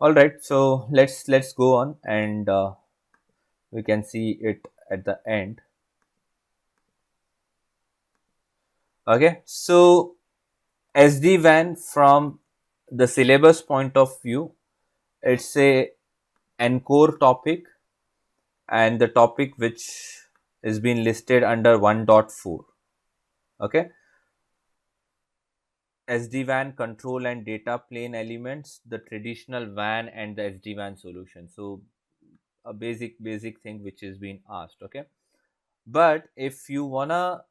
All right, so let's go on, and we can see it at the end. Okay, so SD-WAN from the syllabus point of view, it's a Encor topic, and the topic which is being listed under 1.4. Okay, SD-WAN control and data plane elements, the traditional WAN and the SD-WAN solution. So a basic thing which is being asked. Okay, but if you wanna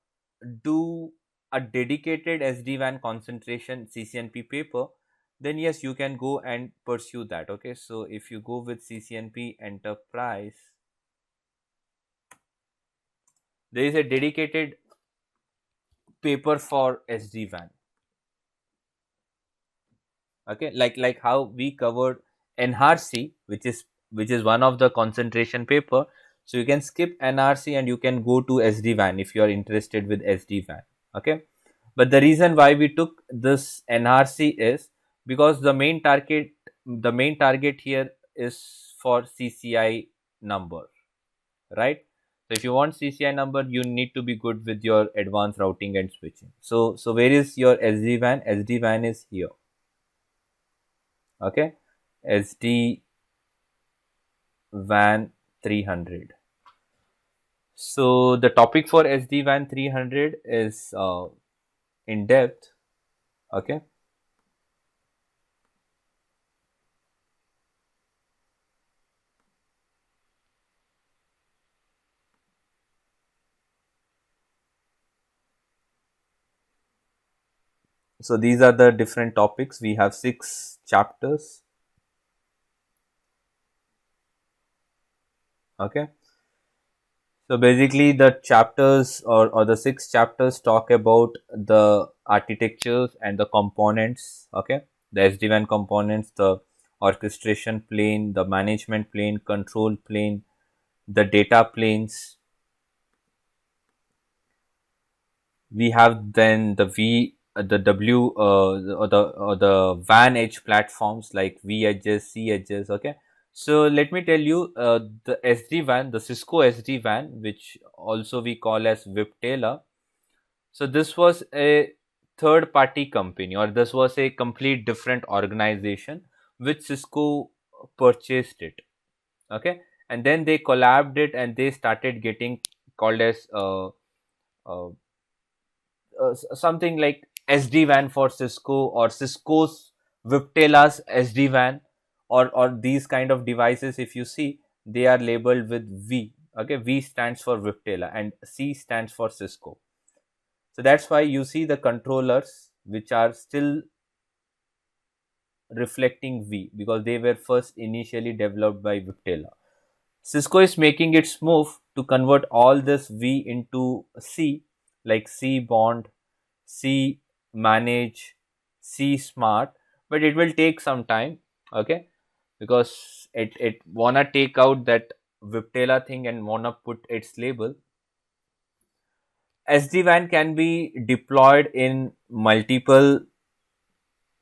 do a dedicated SD-WAN concentration CCNP paper, then yes, you can go and pursue that. Okay, so if you go with CCNP Enterprise, there is a dedicated paper for SD-WAN. Okay, like how we covered NRC, which is one of the concentration paper. So you can skip NRC and you can go to SD-WAN if you are interested with SD-WAN. Okay, but the reason why we took this NRC is because the main target here is for CCI number, right? So if you want CCI number, you need to be good with your advanced routing and switching. So where is your SD-WAN? SD-WAN is here. Okay, SD-WAN 300. So the topic for SD-WAN 300 is in depth. Okay, so these are the different topics. We have 6 chapters. Okay, so basically the chapters or the 6 chapters talk about the architectures and the components. Okay, the SD-WAN components, the orchestration plane, the management plane, control plane, the data planes. We have then the the W or the WAN edge platforms like V edges, C edges. Okay, so let me tell you, the SD-WAN, the Cisco SD-WAN, which also we call as Viptela. So this was a third party company, or this was a complete different organization which Cisco purchased it. Okay, and then they collabed it and they started getting called as uh, something like SD-WAN for Cisco, or Cisco's Viptela's SD-WAN, or these kind of devices. If you see, they are labeled with V. Okay, V stands for Viptela and C stands for Cisco. So that's why you see the controllers which are still reflecting V, because they were first initially developed by Viptela. Cisco is making its move to convert all this V into C, like C bond, C manage, C smart, but it will take some time. Okay, because it wanna take out that Viptela thing and wanna put its label. SD-WAN can be deployed in multiple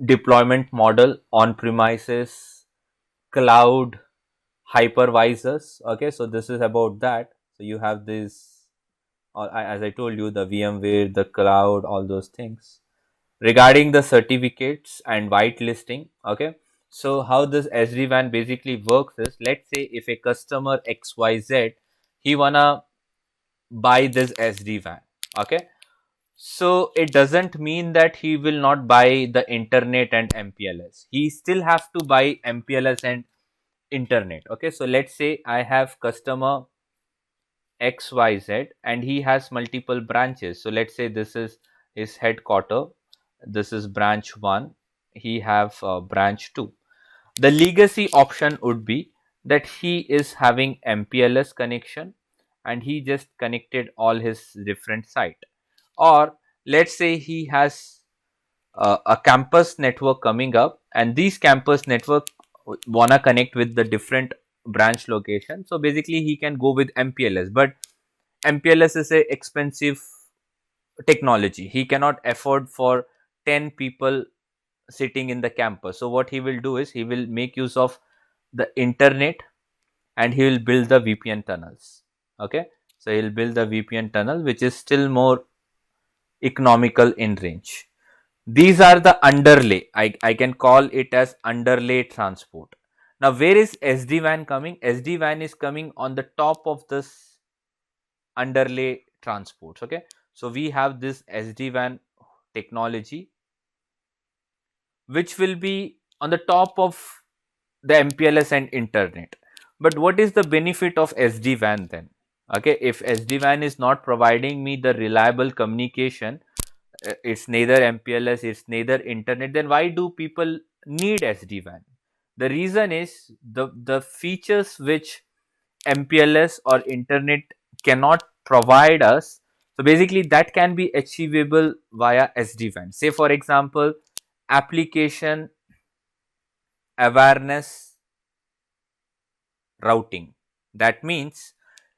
deployment model: on premises, cloud, hypervisors. Okay, so this is about that. So you have this, as I told you, the VMware, the cloud, all those things. Regarding the certificates and whitelisting, okay, so how this SD-WAN basically works is, let's say if a customer XYZ, he wanna buy this SD-WAN. Okay, so it doesn't mean that he will not buy the internet and MPLS. He still have to buy MPLS and internet. Okay, so let's say I have customer XYZ and he has multiple branches. So let's say this is his headquarter, this is branch 1, he have branch 2. The legacy option would be that he is having MPLS connection and he just connected all his different site. Or let's say he has a campus network coming up, and these campus network wanna connect with the different branch location. So basically he can go with MPLS, but MPLS is a expensive technology. He cannot afford for 10 people sitting in the campus. So what he will do is he will make use of the internet and he will build the VPN tunnels. Okay, so he'll build the VPN tunnel which is still more economical in range. These are the underlay. I can call it as underlay transport. Now, where is SD-WAN coming? SD-WAN is coming on the top of this underlay transports. Okay, so we have this SD-WAN technology which will be on the top of the MPLS and internet. But what is the benefit of SD-WAN then? Okay, if SD-WAN is not providing me the reliable communication, it's neither MPLS, it's neither internet, then why do people need SD-WAN? The reason is the features which MPLS or internet cannot provide us. So basically that can be achievable via SD-WAN. Say for example, application awareness routing. That means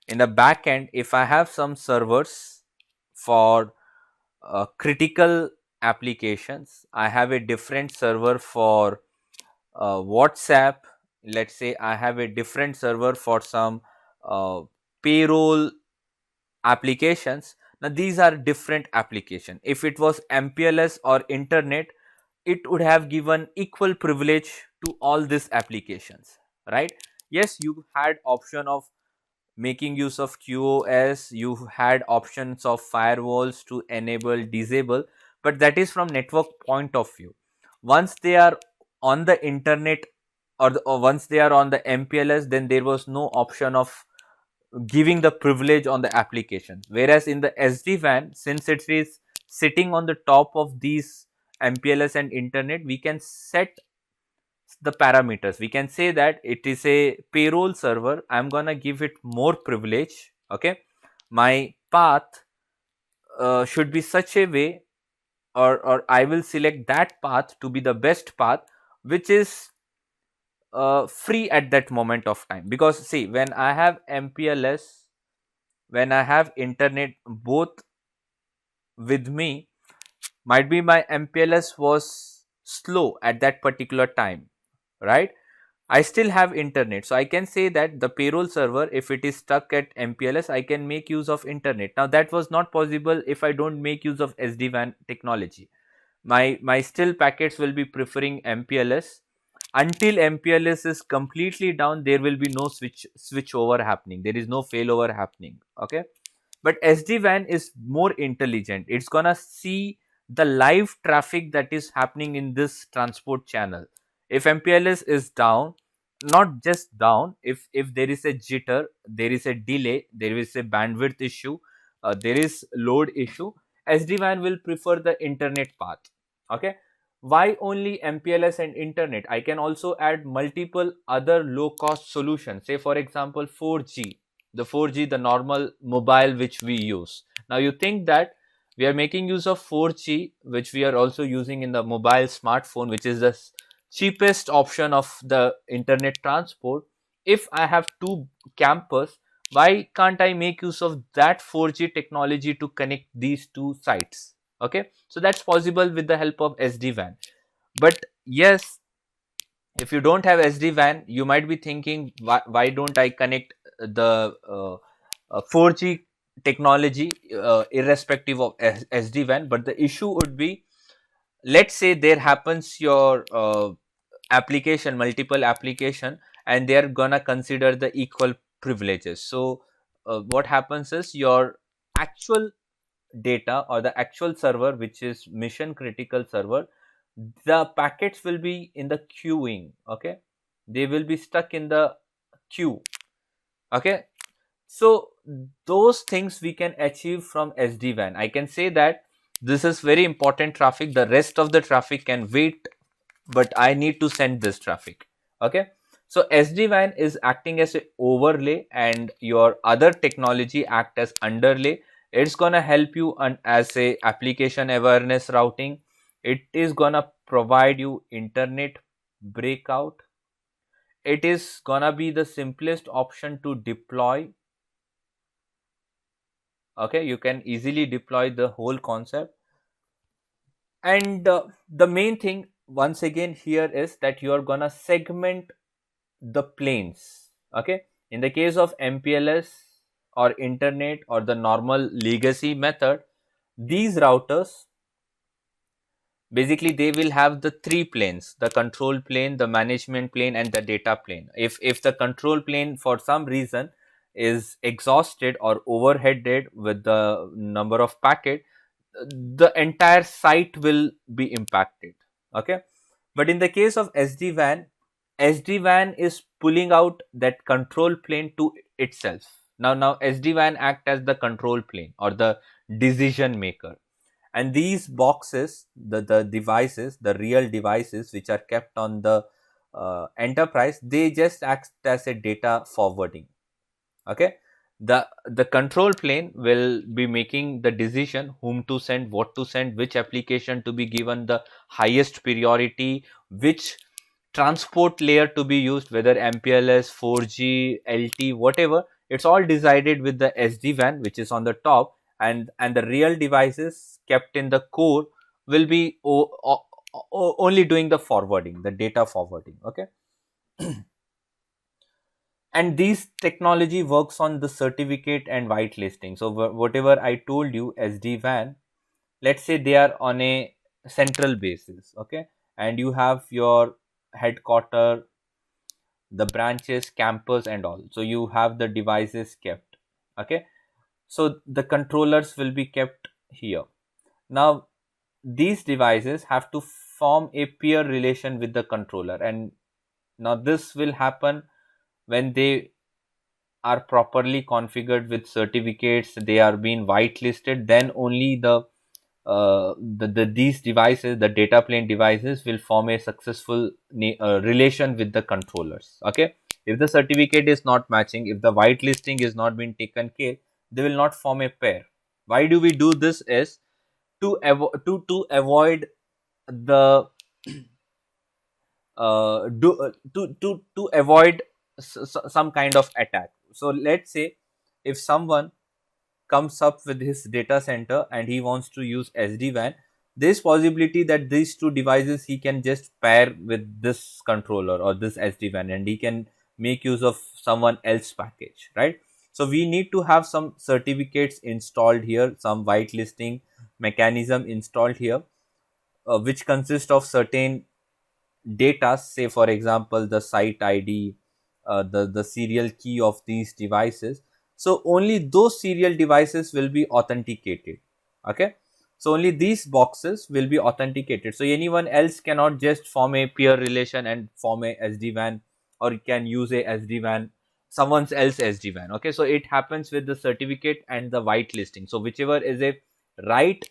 in the back end, if I have some servers for critical applications, I have a different server for WhatsApp. Let's say I have a different server for some payroll applications. Now these are different applications. If it was MPLS or internet, it would have given equal privilege to all these applications, right? Yes, you had option of making use of QoS, you had options of firewalls to enable, disable, but that is from network point of view. Once they are on the internet or once they are on the MPLS, then there was no option of giving the privilege on the application. Whereas in the SD-WAN, since it is sitting on the top of these MPLS and internet, we can set the parameters. We can say that it is a payroll server. I'm gonna give it more privilege. Okay, my path should be such a way, or I will select that path to be the best path, which is free at that moment of time. Because see, when I have MPLS, when I have internet both with me, might be my MPLS was slow at that particular time, right? I still have internet. So I can say that the payroll server, if it is stuck at MPLS, I can make use of internet. Now that was not possible if I don't make use of SD-WAN technology. My still packets will be preferring MPLS. Until MPLS is completely down, there will be no switch over happening. There is no failover happening. Okay. But SD-WAN is more intelligent. It's gonna see the live traffic that is happening in this transport channel. If MPLS is down, not just down, if there is a jitter, there is a delay, there is a bandwidth issue, there is load issue, SD-WAN will prefer the internet path. Okay. Why only MPLS and internet? I can also add multiple other low cost solutions. Say for example 4G, the 4G, the normal mobile which we use. Now you think that we are making use of 4G, which we are also using in the mobile smartphone, which is the cheapest option of the internet transport. If I have two campus, why can't I make use of that 4G technology to connect these two sites? Okay, so that's possible with the help of SD-WAN. But yes, if you don't have SD-WAN, you might be thinking, why don't I connect the 4G technology irrespective of SD-WAN? But the issue would be, let's say there happens your application, multiple application, and they are gonna consider the equal privileges. So what happens is your actual data or the actual server, which is mission critical server, the packets will be in the queuing. Okay, they will be stuck in the queue. Okay, so those things we can achieve from SD-WAN. I can say that this is very important traffic, the rest of the traffic can wait, but I need to send this traffic. Okay, so SD-WAN is acting as a overlay and your other technology act as underlay. It's gonna help you as a application awareness routing. It is gonna provide you internet breakout. It is gonna be the simplest option to deploy. Okay, you can easily deploy the whole concept. And the main thing, once again here is that you are gonna segment the planes. Okay, in the case of MPLS or internet or the normal legacy method, these routers basically they will have the three planes: the control plane, the management plane, and the data plane. If the control plane for some reason is exhausted or overheaded with the number of packet, the entire site will be impacted. Okay, but in the case of SD-WAN, SD-WAN is pulling out that control plane to itself. Now SD-WAN act as the control plane or the decision maker, and these boxes, the devices, the real devices which are kept on the enterprise, they just act as a data forwarding. Okay, the control plane will be making the decision whom to send, what to send, which application to be given the highest priority, which transport layer to be used, whether MPLS, 4G, LT, whatever. It's all decided with the SD-WAN which is on the top, and the real devices kept in the core will be only doing the forwarding, the data forwarding. Okay, and this technology works on the certificate and whitelisting. So whatever I told you, SD-WAN, let's say they are on a central basis. Okay, and you have your headquarter, the branches, campus, and all. So you have the devices kept. Okay, so the controllers will be kept here. Now these devices have to form a peer relation with the controller, and now this will happen when they are properly configured with certificates, they are being whitelisted, then only these devices, the data plane devices, will form a successful relation with the controllers. Okay, if the certificate is not matching, if the whitelisting is not being taken care, they will not form a pair. Why do we do this? Is to avoid the to avoid some kind of attack. So let's say if someone comes up with his data center and he wants to use SD-WAN, there's possibility that these two devices he can just pair with this controller or this SD-WAN, and he can make use of someone else package, right? So we need to have some certificates installed here, some whitelisting mechanism installed here, which consist of certain data, say for example the site ID, the serial key of these devices. So only those serial devices will be authenticated. Okay, so only these boxes will be authenticated, so anyone else cannot just form a peer relation and form a SD-WAN, or can use a SD-WAN, someone else SD-WAN. Okay, so it happens with the certificate and the whitelisting. So whichever is a right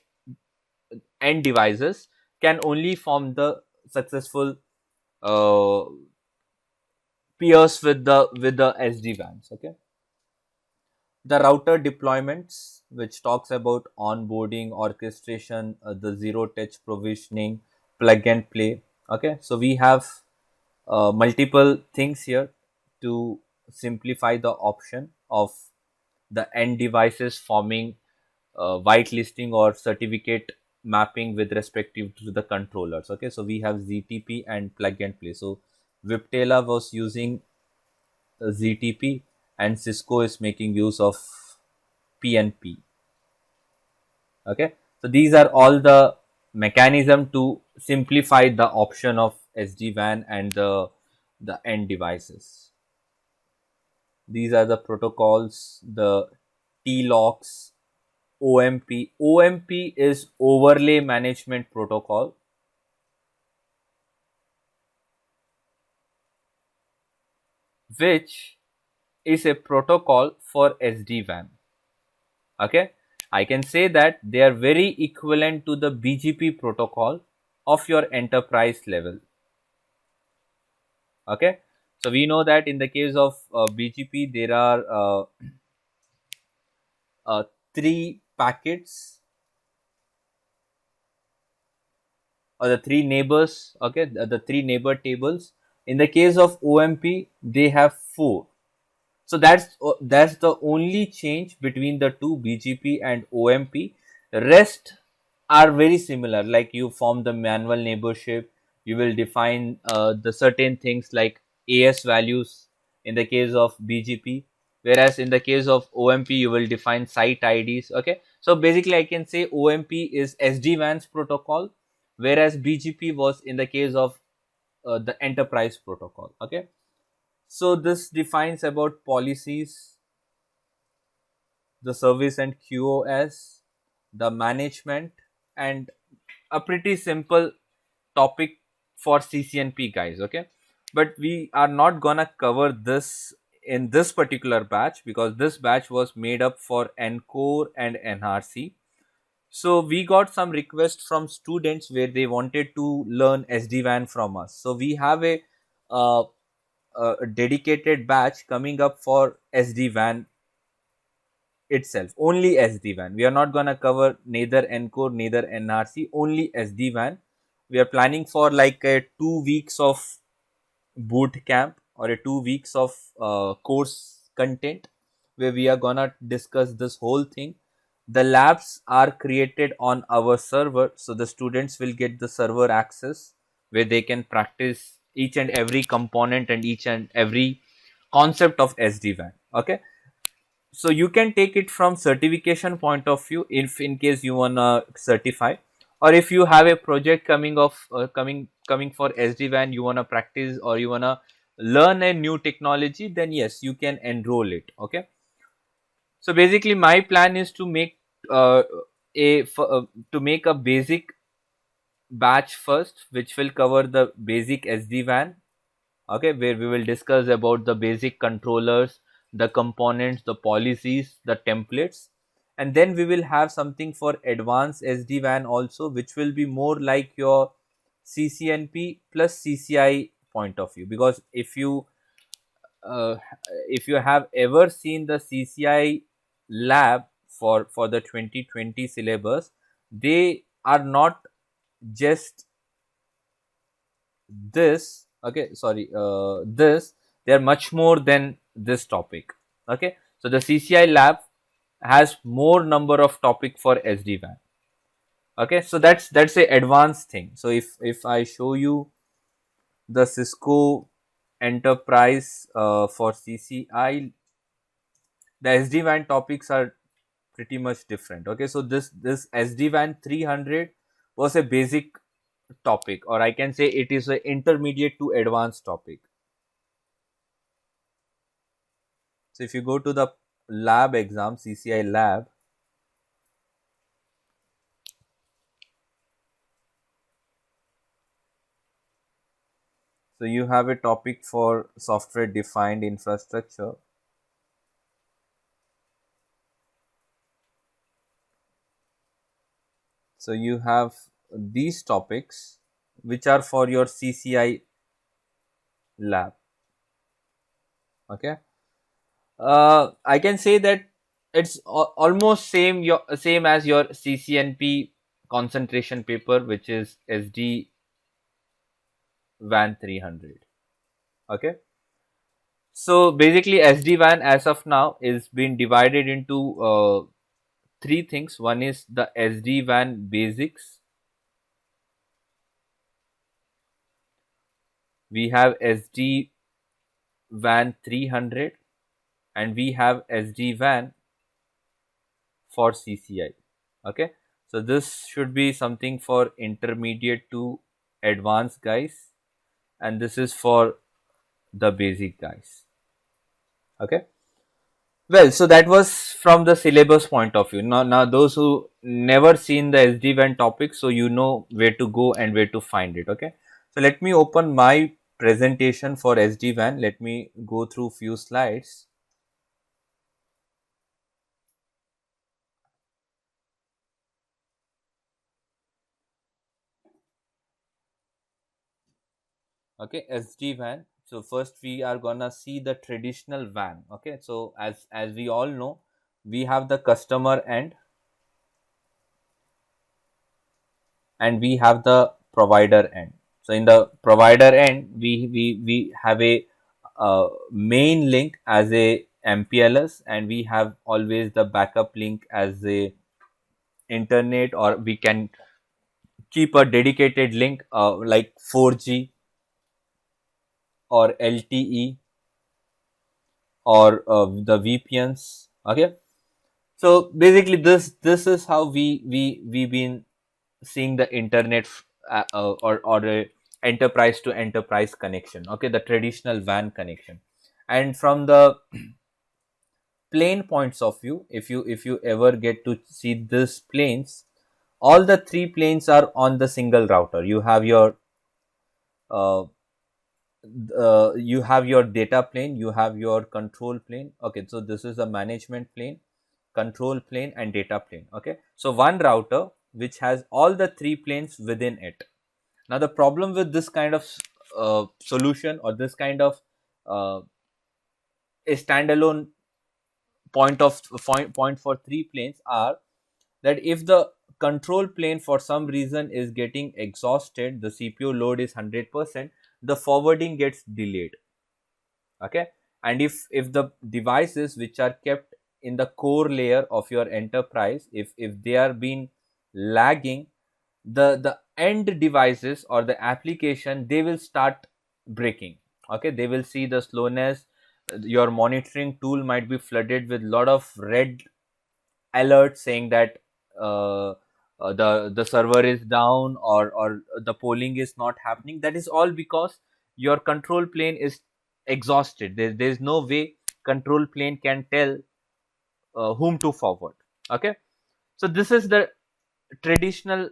end devices can only form the successful uh, peers with the SD-WANs. Okay, the router deployments, which talks about onboarding, orchestration, the zero touch provisioning, plug and play. Okay, so we have multiple things here to simplify the option of the end devices forming whitelisting or certificate mapping with respective to the controllers. Okay, so we have ZTP and plug and play. So Viptela was using ZTP, and Cisco is making use of PNP. Okay, so these are all the mechanism to simplify the option of SD-WAN and the end devices. These are the protocols, the TLOCs, OMP. OMP is Overlay Management Protocol, which is a protocol for SD-WAN. Okay, I can say that they are very equivalent to the BGP protocol of your enterprise level. Okay, so we know that in the case of BGP there are three packets or the three neighbors. Okay, the three neighbor tables. In the case of OMP they have four. So that's the only change between the two, BGP and OMP. The rest are very similar, like you form the manual neighborship, You will define the certain things like AS values in the case of BGP, whereas in the case of OMP you will define site IDs. Okay, so basically I can say OMP is SD-WAN's protocol, whereas BGP was in the case of the enterprise protocol. Okay, so this defines about policies, the service and QoS, the management, and a pretty simple topic for CCNP guys. Okay, but we are not gonna cover this in this particular batch because this batch was made up for Encor and NRC. So we got some requests from students where they wanted to learn SD-WAN from us. So we have uh, a dedicated batch coming up for SD-WAN itself, only SD-WAN. We are not going to cover neither Encor, neither NRC, only SD-WAN. We are planning for like a 2 weeks of boot camp or a 2 weeks of course content where we are going to discuss this whole thing. The labs are created on our server, so the students will get the server access where they can practice each and every component and each and every concept of SD-WAN. Okay, so you can take it from certification point of view if in case you wanna certify, or if you have a project coming of coming for SD-WAN, you wanna practice or you wanna learn a new technology, then yes, you can enroll it. Okay, so basically my plan is to make uh, to make a basic batch first, which will cover the basic SD-WAN. Okay, where we will discuss about the basic controllers, the components, the policies, the templates, and then we will have something for advanced SD-WAN also, which will be more like your CCNP plus CCI point of view. Because uh, if you have ever seen the CCI lab for the 2020 syllabus, they are not just this. Okay, sorry, this, they are much more than this topic. Okay, so the CCI lab has more number of topic for SD-WAN. Okay, so that's a advanced thing. So if I show you the Cisco Enterprise for CCI, the SD-WAN topics are pretty much different. Okay, so this SD-WAN 300 was a basic topic, or I can say it is an intermediate to advanced topic. So if you go to the lab exam, CCI lab, so you have a topic for software defined infrastructure. So you have these topics which are for your CCI lab. Okay, I can say that it's almost same as your CCNP concentration paper, which is SD-WAN 300. Okay, so basically SD-WAN as of now is being divided into three things. One is the SD-WAN basics. We have SD-WAN 300 and we have SD-WAN for CCI. Okay, so this should be something for intermediate to advanced guys, and this is for the basic guys. Okay, well, so that was from the syllabus point of view. Now those who never seen the SD-WAN topic, so you know where to go and where to find it. Okay, so let me open my presentation for SD-WAN. Let me go through few slides. Okay, SD-WAN. So first we are gonna see the traditional WAN. Okay, so as we all know, we have the customer end and we have the provider end. So in the provider end, we have a main link as a MPLS, and we have always the backup link as a internet, or we can keep a dedicated link like 4G or LTE or the VPNs. Okay, so basically this is how we been seeing the internet or a enterprise to enterprise connection. Okay, the traditional WAN connection. And from the plane points of view, if you ever get to see these planes, all the three planes are on the single router. Uh, you have your data plane, you have your control plane. Okay, so this is the management plane, control plane, and data plane. Okay, so one router which has all the three planes within it. Now the problem with this kind of solution, or this kind of a standalone point for three planes, are that if the control plane for some reason is getting exhausted, the CPU load is 100%, the forwarding gets delayed. Okay, and if the devices which are kept in the core layer of your enterprise, if they are being lagging, the end devices or the application, they will start breaking. Okay, they will see the slowness. Your monitoring tool might be flooded with lot of red alerts saying that the server is down, or the polling is not happening. That is all because your control plane is exhausted. There's no way control plane can tell whom to forward. Okay, so this is the traditional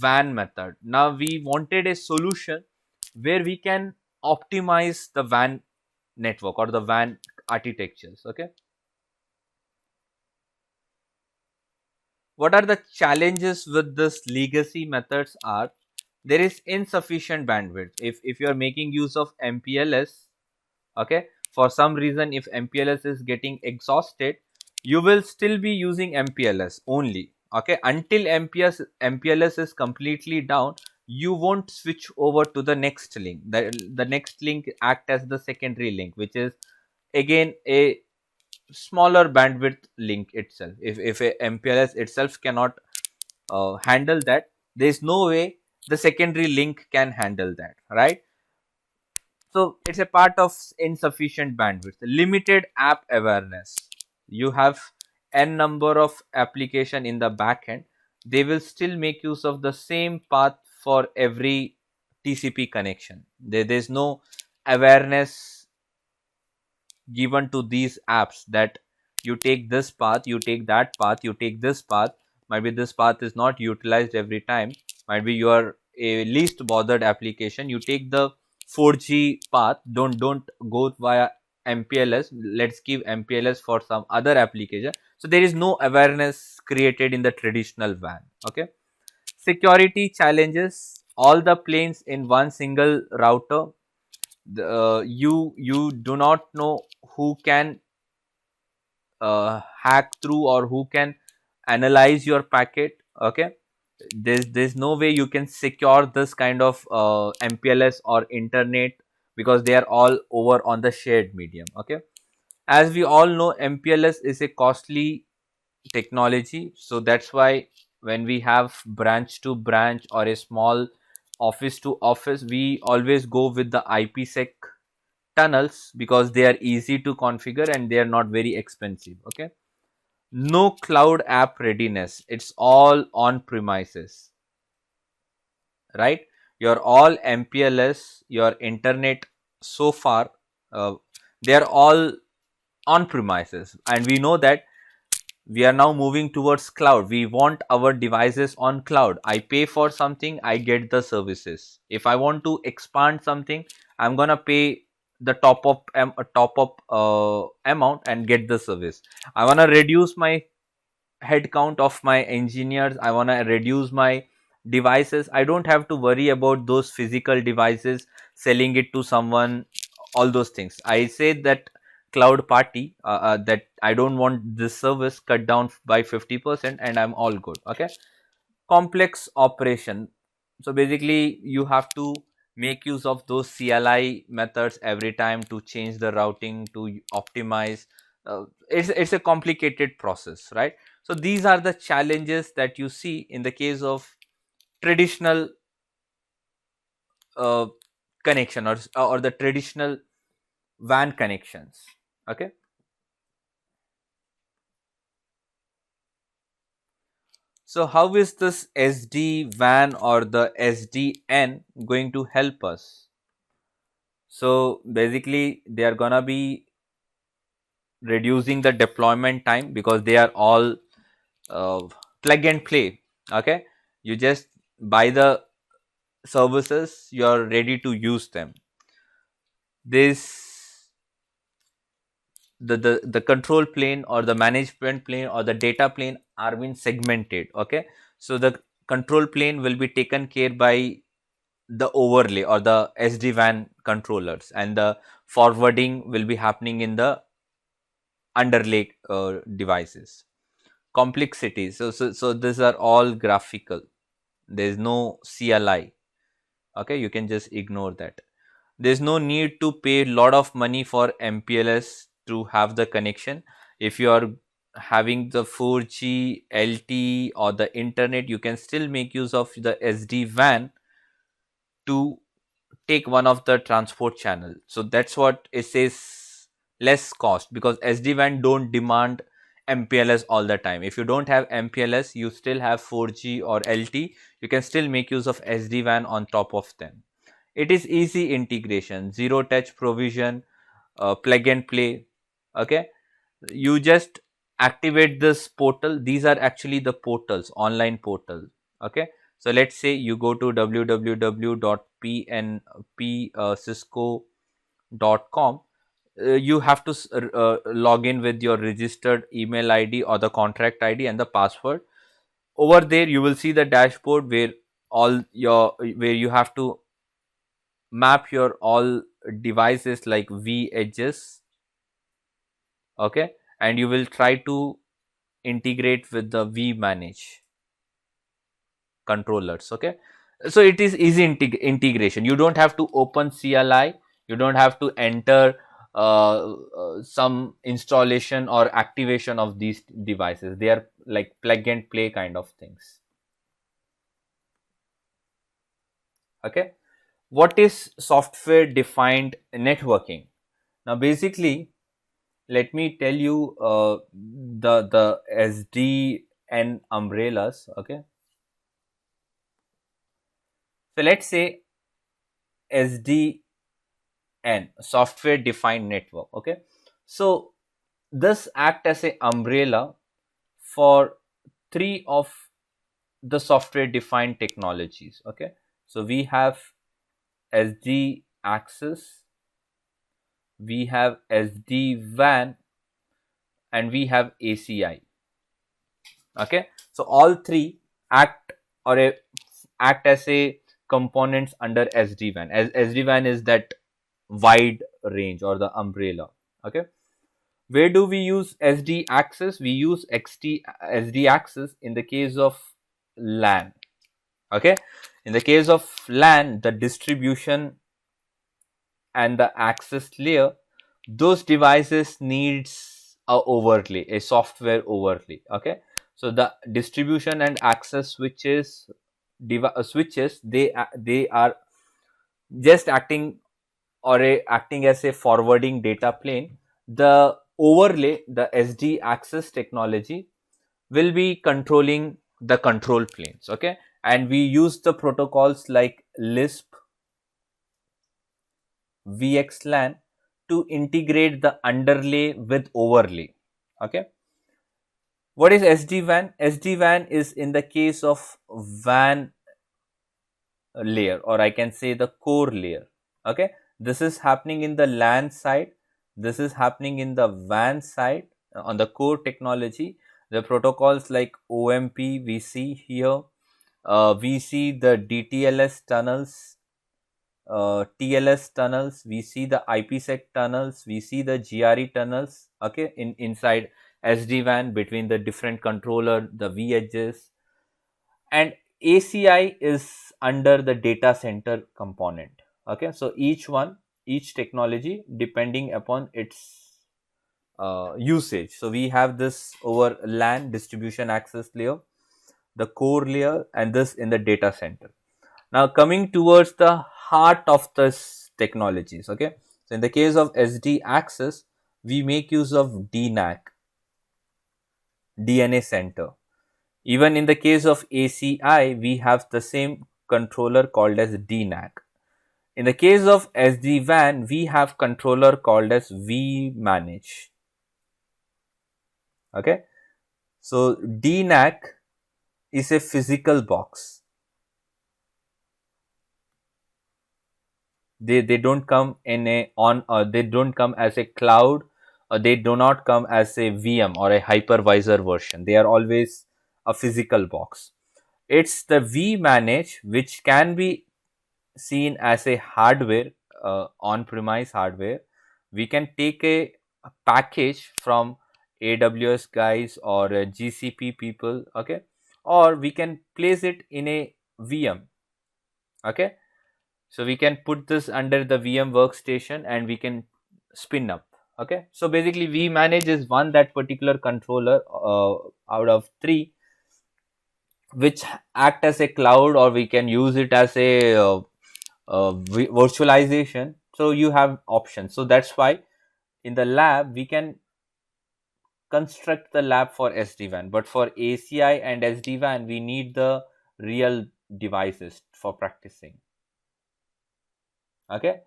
WAN method. Now we wanted a solution where we can optimize the WAN network or the WAN architectures. Okay, what are the challenges with this legacy methods are there is insufficient bandwidth. If you are making use of MPLS, okay, for some reason if MPLS is getting exhausted, you will still be using MPLS only. Okay, until MPLS is completely down, you won't switch over to the next link. The next link act as the secondary link, which is again a smaller bandwidth link itself. If a MPLS itself cannot handle that, there is no way the secondary link can handle that, right? So it's a part of insufficient bandwidth. Limited app awareness. You have n number of application in the backend. They will still make use of the same path for every TCP connection. There's no awareness given to these apps that you take this path, you take that path, you take this path. Might be this path is not utilized every time. Might be you are a least bothered application. You take the 4G path. Don't go via MPLS. Let's give MPLS for some other application. So there is no awareness created in the traditional WAN. Okay. Security challenges. All the planes in one single router. You do not know who can hack through or who can analyze your packet. Okay, there's no way you can secure this kind of MPLS or internet, because they are all over on the shared medium. Okay, as we all know, MPLS is a costly technology, so that's why when we have branch to branch or a small office to office, we always go with the IPsec tunnels, because they are easy to configure and they are not very expensive. Okay, no cloud app readiness. It's all on premises, right? Your all MPLS, your internet so far, they are all on premises, and we know that we are now moving towards cloud. We want our devices on cloud. I pay for something, I get the services. If I want to expand something, I'm gonna pay the top up amount and get the service. I wanna reduce my head count of my engineers. I wanna reduce my devices. I don't have to worry about those physical devices, selling it to someone, all those things. I say that cloud party, that I don't want this service cut down by 50% and I'm all good. Okay, complex operation. So basically you have to make use of those CLI methods every time to change the routing, to optimize. It's a complicated process, right? So these are the challenges that you see in the case of traditional uh, connection, or the traditional WAN connections. Okay. So how is this SD-WAN or the SDN going to help us? So basically they are gonna be reducing the deployment time, because they are all uh, plug and play. Okay, you just buy the services, you are ready to use them. This the control plane or the management plane or the data plane are being segmented. Okay, so the control plane will be taken care by the overlay or the SD-WAN controllers, and the forwarding will be happening in the underlay devices. Complexity, so these are all graphical, there is no CLI. Okay, you can just ignore that. There's no need to pay a lot of money for MPLS to have the connection. If you are having the 4G LTE or the internet, you can still make use of the SD-WAN to take one of the transport channel. So that's what it says, less cost, because SD-WAN don't demand MPLS all the time. If you don't have MPLS, you still have 4G or LT, you can still make use of SD-WAN on top of them. It is easy integration, zero touch provision, plug and play. Okay, you just activate this portal. These are actually the portals, online portal. Okay, so let's say you go to www.cisco.com. You have to log in with your registered email ID or the contract ID and the password. Over there you will see the dashboard where where you have to map your all devices like V edges. Okay, and you will try to integrate with the vManage controllers. Okay, so it is easy integration. You don't have to open CLI, you don't have to enter some installation or activation of these devices. They are like plug and play kind of things. Okay, what is software defined networking? Now basically, let me tell you the SDN umbrellas. Okay, so let's say SDN, software defined network. Okay, so this act as a umbrella for three of the software defined technologies. Okay, so we have SD access, we have SD WAN, and we have ACI. Okay, so all three act act as a components under SD-WAN. As SD-WAN is that wide range or the umbrella. Okay, where do we use SD access? We use SD access in the case of LAN. Okay, in the case of LAN, the distribution and the access layer, those devices needs a overlay, a software overlay. Okay, so the distribution and access switches, they are just acting as a forwarding data plane. The overlay, the SD access technology, will be controlling the control planes. Okay, and we use the protocols like Lisp, VXLAN to integrate the underlay with overlay. Okay, what is SD-WAN? SD-WAN is in the case of WAN layer, or I can say the core layer. Okay, this is happening in the LAN side, this is happening in the WAN side. On the core technology, the protocols like OMP we see here. We see the DTLS tunnels, TLS tunnels, we see the IPsec tunnels, we see the GRE tunnels. Okay, inside SD-WAN between the different controller, the V edges, and ACI is under the data center component. Okay, so each technology depending upon its usage. So we have this over LAN, distribution access layer. the core layer, and this in the data center. Now coming towards the heart of this technologies, okay. So in the case of SD access, we make use of DNAC, DNA center. Even in the case of ACI, we have the same controller called as DNAC. In the case of SD-WAN, we have controller called as vManage. Okay. So DNAC is a physical box. They don't come in a on they don't come as a cloud, or they do not come as a VM or a hypervisor version. They are always a physical box. It's the vManage which can be seen as a hardware, on-premise hardware. We can take a package from AWS guys or GCP people, okay, or we can place it in a VM, okay. So we can put this under the VM workstation and we can spin up, okay. So basically vManage is one that particular controller out of three which act as a cloud, or we can use it as a virtualization. So you have options. So that's why in the lab we can construct the lab for SD-WAN, but for ACI and SD-WAN we need the real devices for practicing, okay.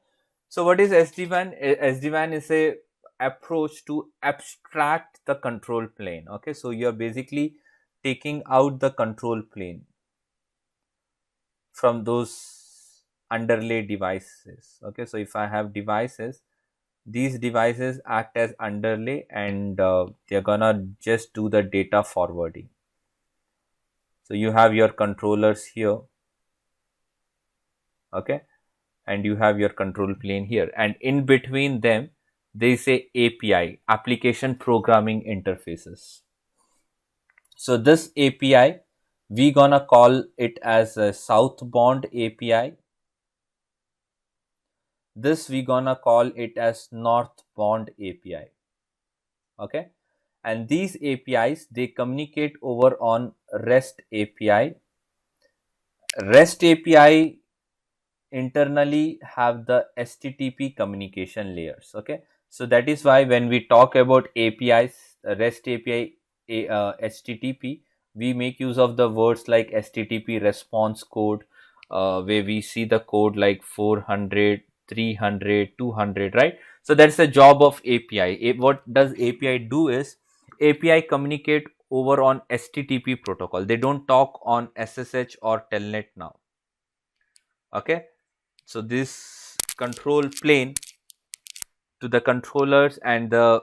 So what is SD-WAN? SD-WAN is a approach to abstract the control plane, okay. So you're basically taking out the control plane from those underlay devices, okay. So if I have devices, these devices act as underlay, and they're gonna just do the data forwarding. So you have your controllers here, okay, and you have your control plane here, and in between them there is a API, application programming interfaces. So this API, we gonna call it as a southbound API. This we gonna call it as northbound API, okay. And these APIs, they communicate over on REST API. REST API internally have the HTTP communication layers, okay. So that is why when we talk about APIs, REST API, HTTP, we make use of the words like HTTP response code, where we see the code like 400, 300, 200, right. So that's the job of API. What does API do is, API communicate over on HTTP protocol. They don't talk on SSH or Telnet now, okay. So this control plane to the controllers and the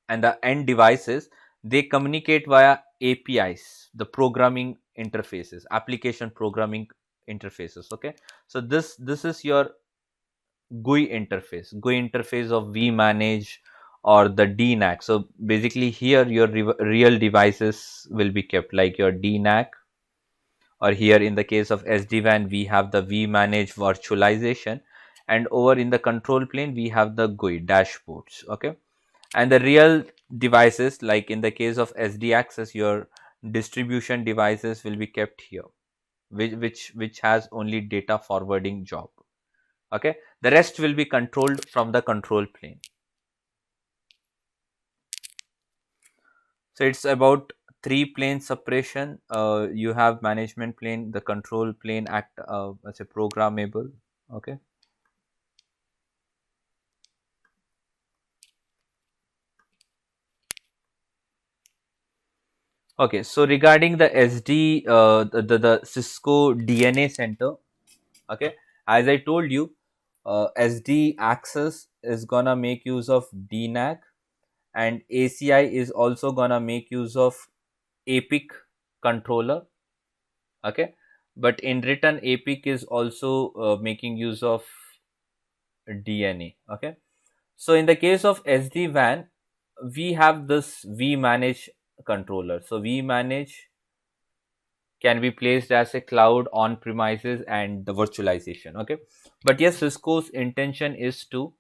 end devices, they communicate via APIs, the programming interfaces, application programming interfaces, okay. So this is your GUI interface of vManage or the DNAC. So basically here your real devices will be kept, like your DNAC, or here in the case of SD-WAN we have the vManage virtualization, and over in the control plane we have the GUI dashboards, okay. And the real devices, like in the case of SD access, your distribution devices will be kept here, which has only data forwarding job, okay. The rest will be controlled from the control plane. So it's about three plane separation. You have management plane, the control plane act as a programmable, okay. Okay, so regarding the SD, the Cisco DNA center, okay, as I told you, SD access is gonna make use of DNAC, and ACI is also gonna make use of APIC controller, okay. But in return, APIC is also making use of DNA, okay. So in the case of SD-WAN, we have this vManage controller. So vManage can be placed as a cloud on premises and the virtualization, okay. But yes, Cisco's intention is to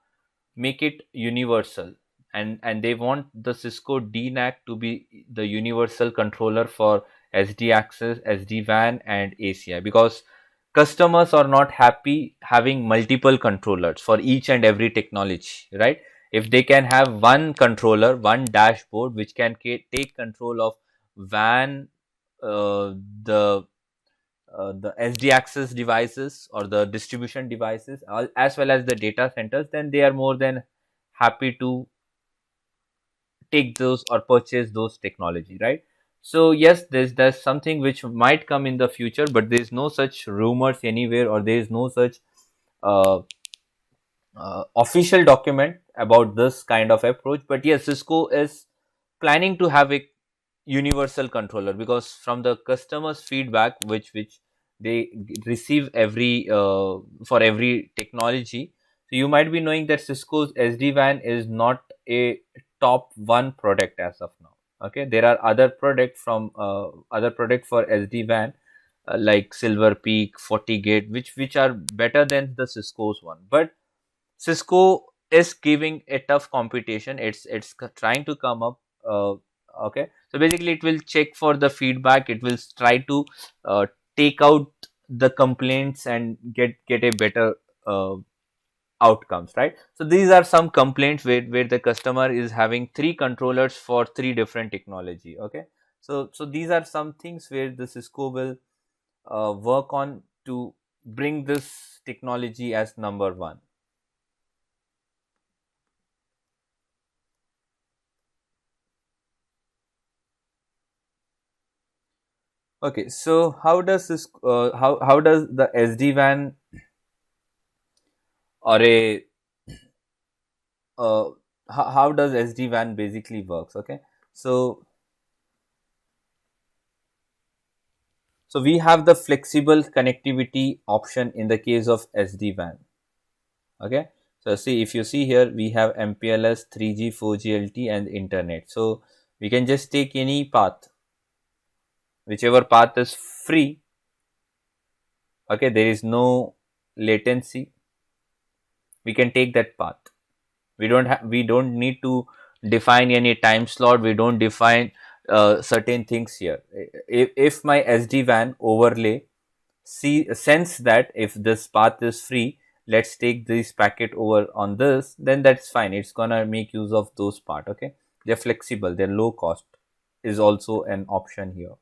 make it universal, and they want the Cisco DNAC to be the universal controller for SD access, SD-WAN, and ACI, because customers are not happy having multiple controllers for each and every technology, right? If they can have one controller, one dashboard, which can take control of WAN, uh, the the SD access devices or the distribution devices, as well as the data centers, then they are more than happy to take those or purchase those technology, right? So yes, there's something which might come in the future, but there's no such rumors anywhere, or there is no such uh, official document about this kind of approach. But yes, Cisco is planning to have a universal controller, because from the customers feedback which they receive every for every technology. So you might be knowing that Cisco's SD-WAN is not a top one product as of now. Okay, there are other product from other product for SD-WAN, like Silver Peak, FortiGate, which are better than the Cisco's one. But Cisco is giving a tough competition. It's trying to come up. Okay, so basically, it will check for the feedback. It will try to uh, take out the complaints and get a better uh, outcomes, right? So these are some complaints where the customer is having three controllers for three different technology. Okay, so these are some things where the Cisco will work on to bring this technology as number one. Okay, so how does the SD-WAN or a uh, how does SD-WAN basically works? Okay, so we have the flexible connectivity option in the case of SD-WAN. Okay, so see, if you see here, we have MPLS, 3G, 4G LT, and internet. So we can just take any path, whichever path is free. Okay, there is no latency. We can take that path. We don't need to define any time slot. We don't define certain things here. If my SD-WAN overlay sense that if this path is free, let's take this packet over on this, then that's fine. It's gonna make use of those part. Okay, they're flexible, they're low cost, is also an option here.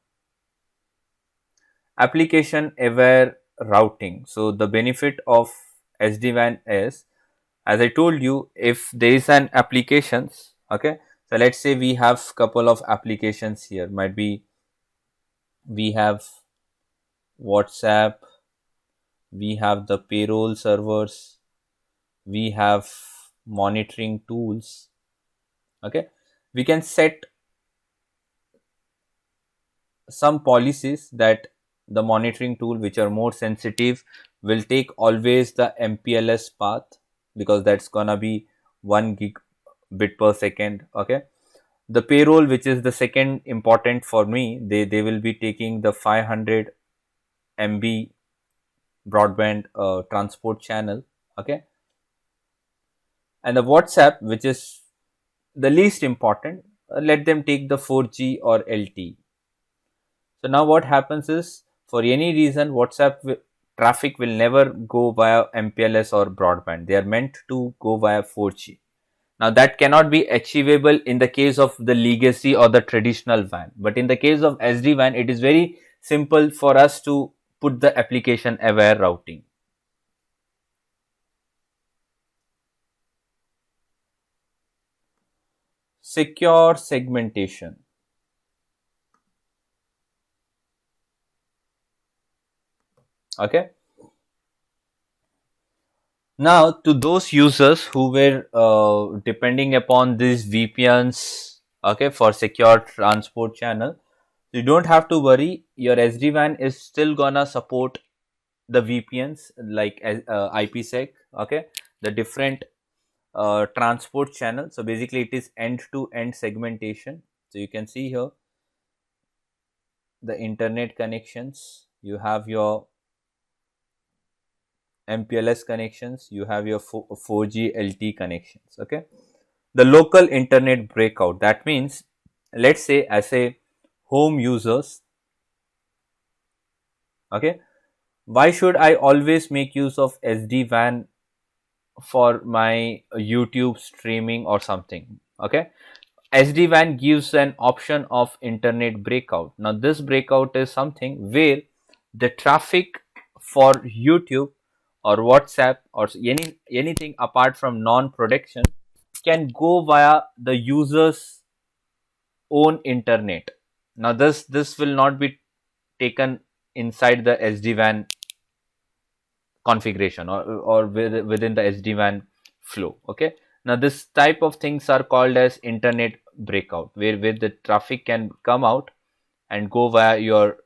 Application aware routing. So the benefit of SD-WAN is, as I told you, if there is an applications, okay, so let's say we have couple of applications here. Might be we have WhatsApp, we have the payroll servers, we have monitoring tools. Okay, we can set some policies that the monitoring tool which are more sensitive will take always the MPLS path, because that's gonna be 1 gigabit per second. Okay, the payroll, which is the second important for me, they will be taking the 500 MB broadband transport channel. Okay, and the WhatsApp, which is the least important, let them take the 4G or LT. So now what happens is, for any reason, WhatsApp traffic will never go via MPLS or broadband. They are meant to go via 4G. Now that cannot be achievable in the case of the legacy or the traditional WAN. But in the case of SD-WAN, it is very simple for us to put the application aware routing. Secure segmentation. Okay. Now, to those users who were depending upon these VPNs, okay, for secure transport channel, you don't have to worry. Your SD-WAN is still gonna support the VPNs like IPsec, okay, the different transport channel. So basically, it is end-to-end segmentation. So you can see here the internet connections. You have your MPLS connections. You have your 4G LT connections. Okay, the local internet breakout. That means, let's say, as a home users, Okay, why should I always make use of SD-WAN for my YouTube streaming or something? Okay, SD-WAN gives an option of internet breakout. Now this breakout is something where the traffic for YouTube or WhatsApp or anything apart from non-production can go via the user's own internet. Now this will not be taken inside the SD-WAN configuration or within the SD-WAN flow. Okay. Now this type of things are called as internet breakout, where the traffic can come out and go via your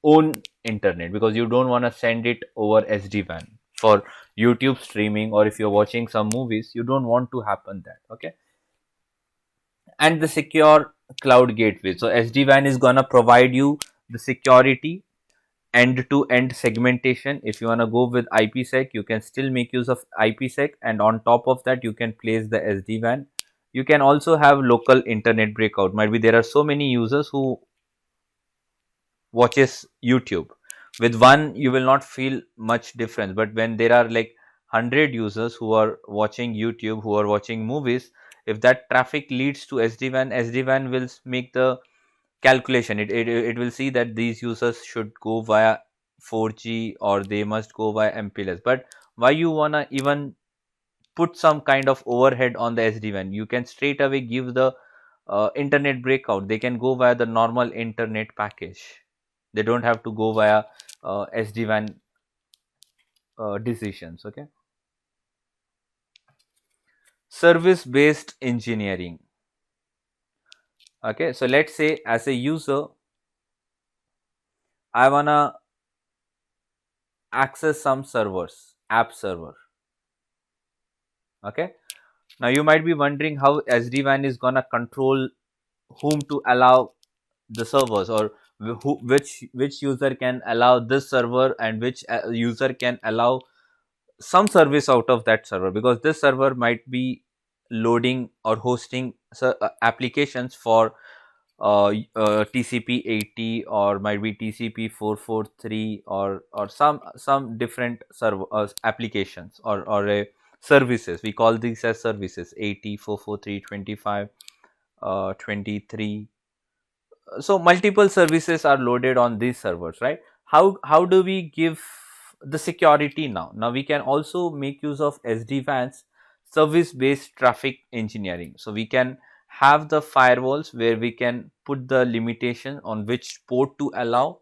own internet, because you don't want to send it over SD-WAN for YouTube streaming, or if you're watching some movies, you don't want to happen that. Okay. And the secure cloud gateway. So SD-WAN is gonna provide you the security end-to-end segmentation. If you want to go with IPsec, you can still make use of IPsec, and on top of that you can place the SD-WAN. You can also have local internet breakout. Might be there are so many users who watches YouTube. With one you will not feel much difference, but when there are like 100 users who are watching YouTube, who are watching movies, if that traffic leads to SD-WAN, SD-WAN will make the calculation. It will see that these users should go via 4G or they must go via MPLS. But why you wanna even put some kind of overhead on the SD-WAN? You can straight away give the internet breakout. They can go via the normal internet package. They don't have to go via SD-WAN decisions. Okay. Service based engineering. Okay, so let's say as a user I wanna access some servers, app server. Okay, now you might be wondering how SD-WAN is gonna control whom to allow the servers, or which user can allow this server and which user can allow some service out of that server, because this server might be loading or hosting applications for TCP 80, or might be TCP 443, or some different server applications, or a services. We call these as services: 80, 443, 25, 23. So multiple services are loaded on these servers, right? How do we give the security now? Now we can also make use of SD-WAN's service based traffic engineering. So we can have the firewalls where we can put the limitation on which port to allow,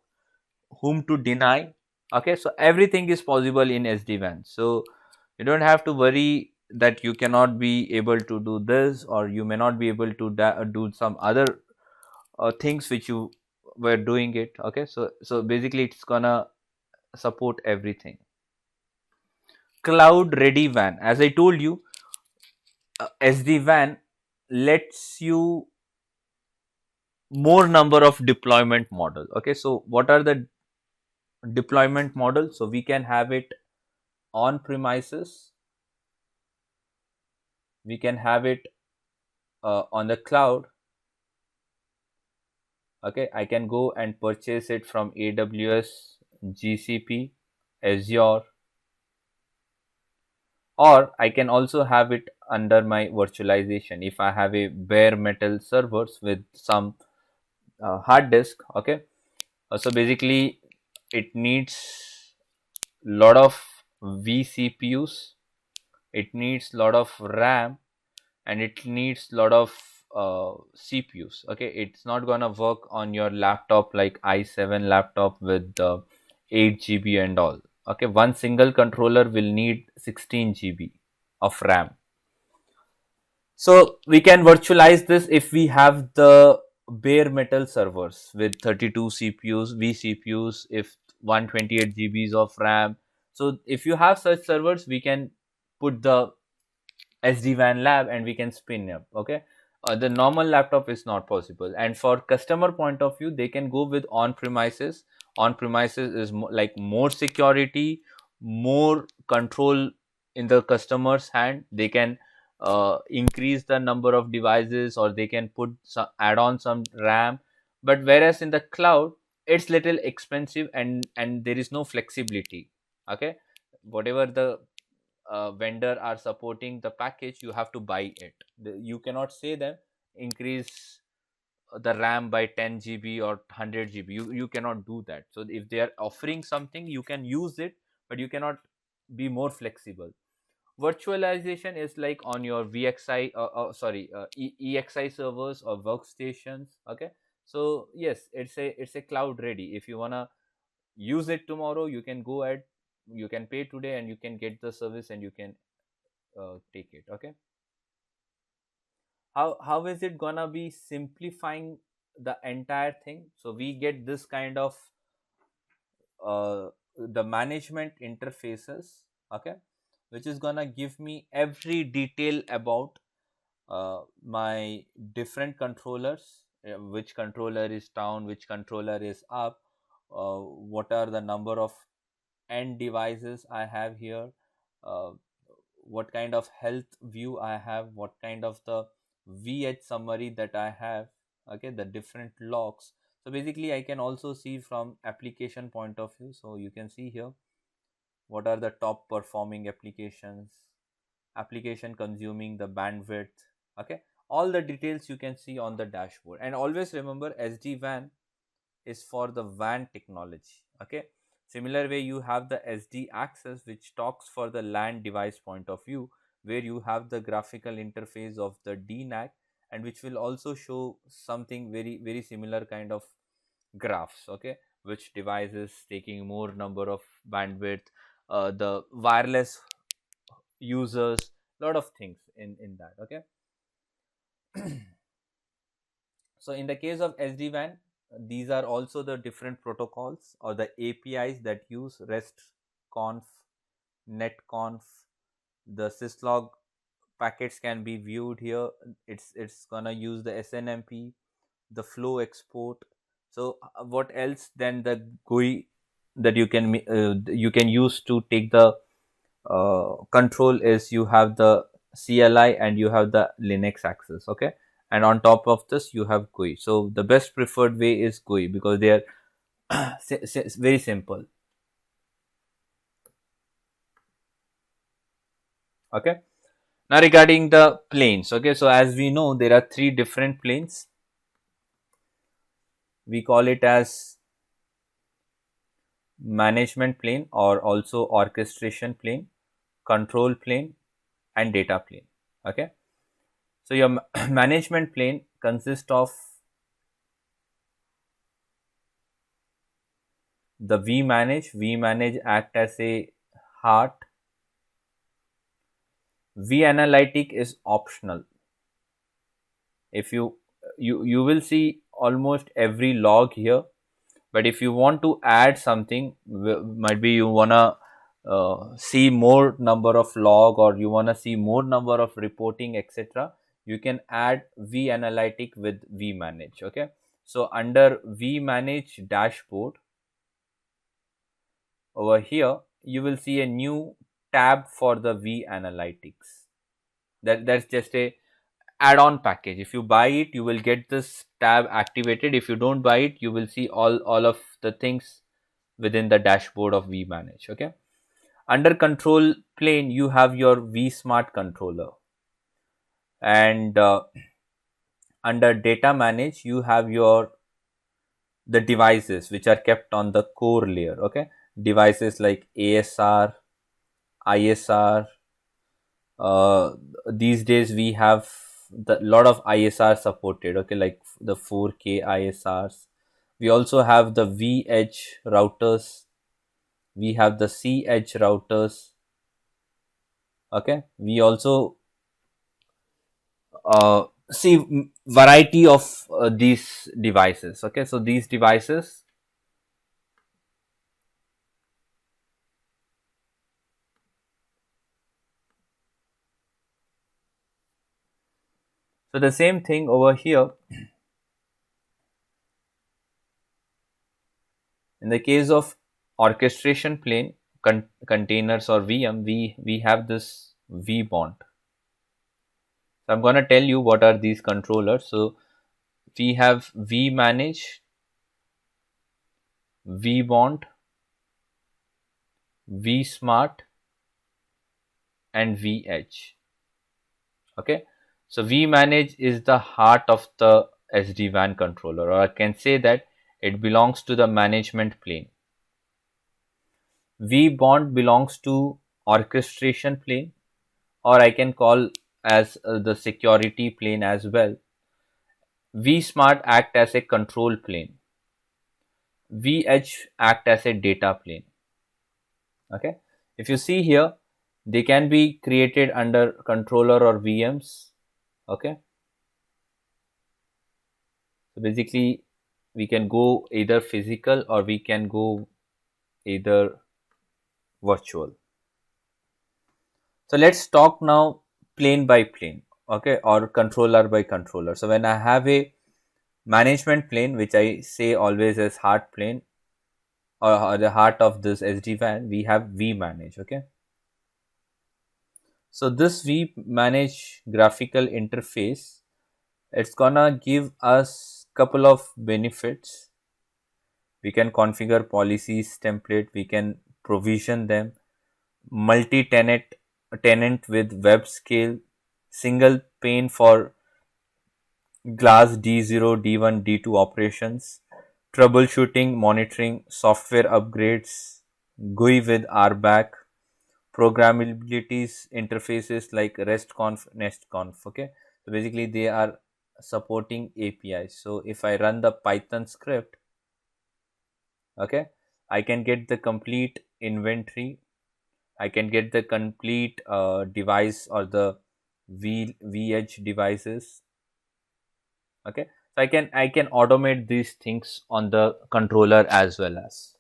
whom to deny. Okay, so everything is possible in SD-WAN. So you don't have to worry that you cannot be able to do this, or you may not be able to do some other things which you were doing it. Okay, so basically it's gonna support everything. Cloud ready WAN, as I told you, SD-WAN lets you more number of deployment model. Okay, so what are the deployment models? So we can have it on premises, we can have it on the cloud. Okay, I can go and purchase it from AWS, GCP, Azure, or I can also have it under my virtualization if I have a bare metal servers with some hard disk. Okay, so basically it needs lot of vCPUs, it needs lot of RAM, and it needs lot of CPUs. Okay, it's not gonna work on your laptop like i7 laptop with 8 GB and all. Okay, one single controller will need 16 GB of RAM. So we can virtualize this if we have the bare metal servers with 32 CPUs, vCPUs, if 128 GBs of RAM. So if you have such servers, we can put the SD-WAN lab and we can spin up. Okay, the normal laptop is not possible. And for customer point of view, they can go with on premises. On premises is like more security, more control in the customer's hand. They can increase the number of devices, or they can put some, add on some RAM. But whereas in the cloud, it's little expensive, and there is no flexibility. Okay, whatever the vendor are supporting the package, you have to buy it. You cannot say them increase the RAM by 10 GB or 100 GB. You cannot do that. So if they are offering something, you can use it, but you cannot be more flexible. Virtualization is like on your VXI, EXI servers or workstations. Okay, so yes, it's a cloud ready. If you wanna use it tomorrow, you can go ahead, you can pay today, and you can get the service, and you can take it. Okay, how is it gonna be simplifying the entire thing? So we get this kind of the management interfaces. Okay, which is gonna give me every detail about my different controllers, which controller is down, which controller is up, what are the number of end devices I have here, uh, what kind of health view I have, what kind of the VH summary that I have. Okay, the different logs. So basically I can also see from application point of view. So you can see here what are the top performing applications, application consuming the bandwidth. Okay, all the details you can see on the dashboard. And always remember, SD-WAN is for the WAN technology. Okay, similar way you have the SD access, which talks for the LAN device point of view, where you have the graphical interface of the DNAC, and which will also show something very similar kind of graphs. Okay, which device is taking more number of bandwidth, the wireless users, lot of things in that. Okay, so in the case of SD-WAN, these are also the different protocols or the APIs that use REST conf, netconf. The syslog packets can be viewed here. It's gonna use the SNMP, the flow export. So what else than the GUI that you can use to take the control is you have the CLI and you have the Linux access. Okay, and on top of this you have GUI. So the best preferred way is GUI because they are very simple. Okay, now regarding the planes. Okay, so as we know, there are three different planes. We call it as management plane, or also orchestration plane, control plane, and data plane. Okay, so your management plane consists of the vmanage act as a heart. Vanalytic is optional. If you will see almost every log here, but if you want to add something, might be you wanna see more number of log, or you wanna see more number of reporting, etc., you can add vanalytic with vmanage. Okay, so under vmanage dashboard, over here you will see a new tab for the vanalytics. That's just a add-on package. If you buy it, you will get this tab activated. If you don't buy it, you will see all of the things within the dashboard of vmanage. Okay, under control plane you have your vsmart controller, and under data manage you have your the devices which are kept on the core layer. Okay, devices like ASR, ISR. These days we have the lot of ISR supported. Okay, like the 4K ISRs. We also have the V edge routers. We have the C edge routers. Okay, we also see variety of these devices. Okay, so these devices, so the same thing over here. In the case of orchestration plane, containers or VM, we have this vbond. So I'm going to tell you what are these controllers. So we have vmanage, vBond, vSmart, and vEdge. Okay, so vManage is the heart of the SD-WAN controller, or I can say that it belongs to the management plane. vBond belongs to orchestration plane, or I can call as the security plane as well. vSmart act as a control plane. vEdge act as a data plane. Okay, if you see here, they can be created under controller or VMs. Okay, so basically we can go either physical or we can go either virtual. So let's talk now plane by plane, okay, or controller by controller. So when I have a management plane, which I say always as heart plane, or the heart of this SD-WAN, we have vManage, okay. So this vManage graphical interface, it's gonna give us couple of benefits. We can configure policies, template, we can provision them, multi-tenant with web scale, single pane for glass D0, D1, D2 operations, troubleshooting, monitoring, software upgrades, GUI with RBAC, programmabilities interfaces like RESTconf, NestConf. Okay, so basically they are supporting APIs. So if I run the Python script, okay, I can get the complete inventory. I can get the complete device or the vEdge devices. Okay, so I can automate these things on the controller as well as.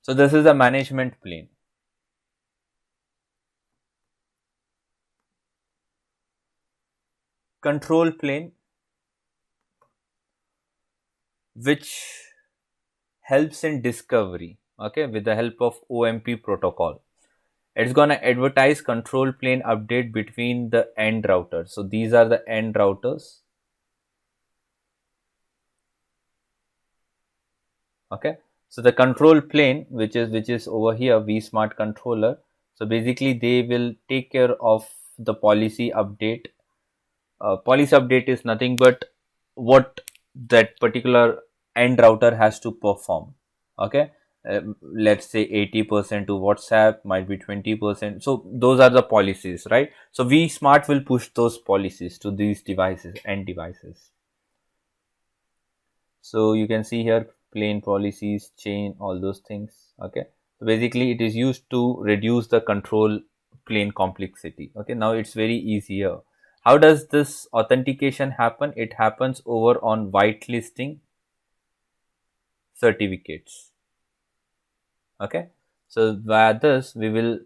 So this is the management plane. Control plane, which helps in discovery, okay, with the help of OMP protocol. It's gonna advertise control plane update between the end routers. So these are the end routers. Okay, so the control plane, which is over here, vSmart controller. So basically they will take care of the policy update. Policy update is nothing but what that particular end router has to perform. Okay, let's say 80% to WhatsApp, might be 20%. So those are the policies, right? So vSmart will push those policies to these devices, end devices. So you can see here plane policies, chain, all those things. Okay, so basically it is used to reduce the control plane complexity. Okay, now it's very easy here. How does this authentication happen? It happens over on whitelisting certificates. Okay, so via this we will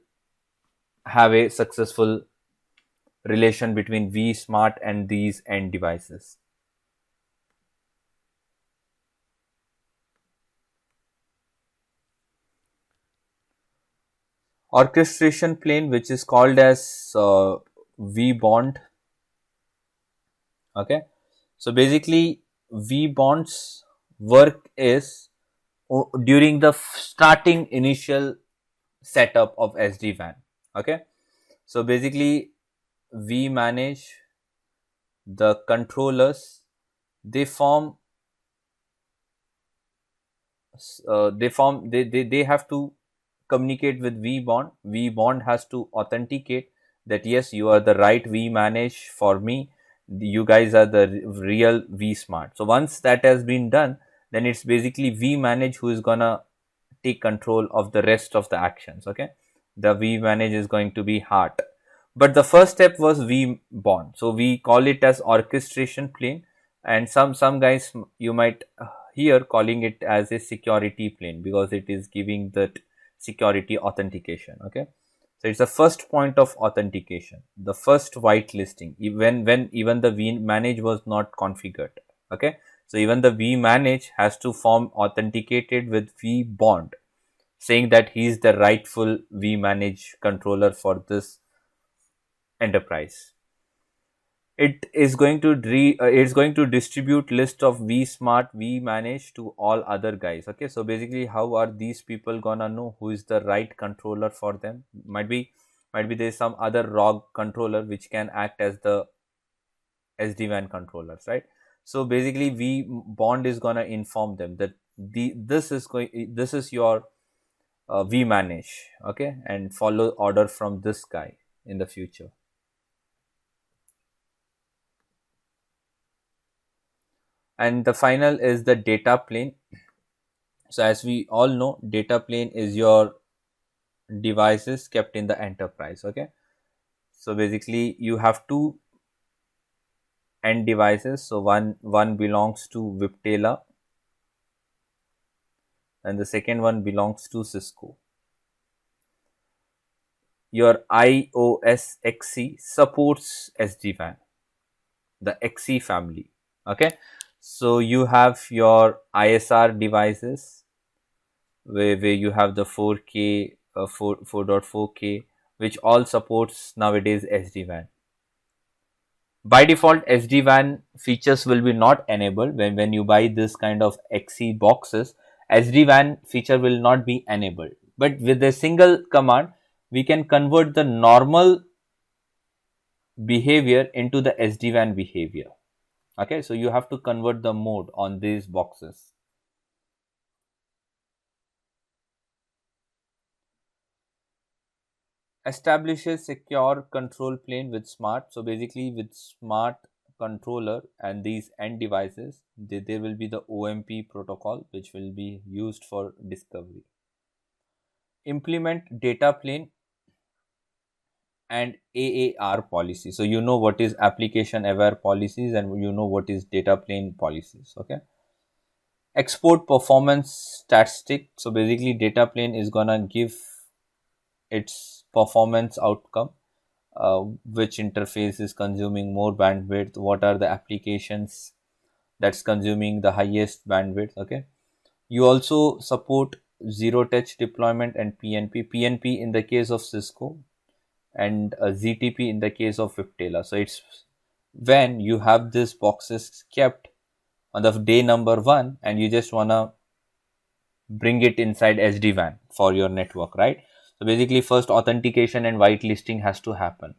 have a successful relation between vSmart and these end devices. Orchestration plane, which is called as vBond. Okay, so basically vBond's work is during the starting initial setup of SD-WAN. Okay, so basically vManage, the controllers, they form they have to communicate with vBond. vBond has to authenticate that yes, you are the right vManage for me, you guys are the real vSmart. So once that has been done, then it's basically vManage who is gonna take control of the rest of the actions. Okay, the vManage is going to be heart, but the first step was vBond, so we call it as orchestration plane, and some guys you might hear calling it as a security plane because it is giving that security authentication. Okay, so it's the first point of authentication, the first whitelisting, when even the vManage was not configured. Okay, so even the vManage has to form authenticated with vBond, saying that he is the rightful vManage controller for this enterprise. it is going to it's going to distribute list of vSmart, vManage to all other guys. Okay, so basically, how are these people gonna know who is the right controller for them? Might be there's some other ROG controller which can act as the SD-WAN controllers, right? So basically, bond is gonna inform them that this is your vManage, okay, and follow order from this guy in the future. And the final is the data plane. So as we all know, data plane is your devices kept in the enterprise. Okay, so basically you have two end devices. So one belongs to Viptela and the second one belongs to Cisco. Your iOS XE supports SD-WAN, the XE family. Okay, so you have your ISR devices where you have the 4K, 4.4K, which all supports nowadays SD-WAN. By default, SD-WAN features will be not enabled when you buy this kind of XE boxes. SD-WAN feature will not be enabled. But with a single command, we can convert the normal behavior into the SD-WAN behavior. Okay, so you have to convert the mode on these boxes. Establishes secure control plane with smart. So basically with smart controller and these end devices, there will be the OMP protocol which will be used for discovery. Implement data plane and AAR policy. So you know what is application aware policies and you know what is data plane policies. Okay. Export performance statistic. So basically data plane is gonna give its performance outcome, which interface is consuming more bandwidth, what are the applications that's consuming the highest bandwidth. Okay, you also support zero touch deployment and PNP in the case of Cisco, and ZTP in the case of Viptela. So it's when you have these boxes kept on the day number one and you just wanna bring it inside SD-WAN for your network, right? So basically first authentication and whitelisting has to happen.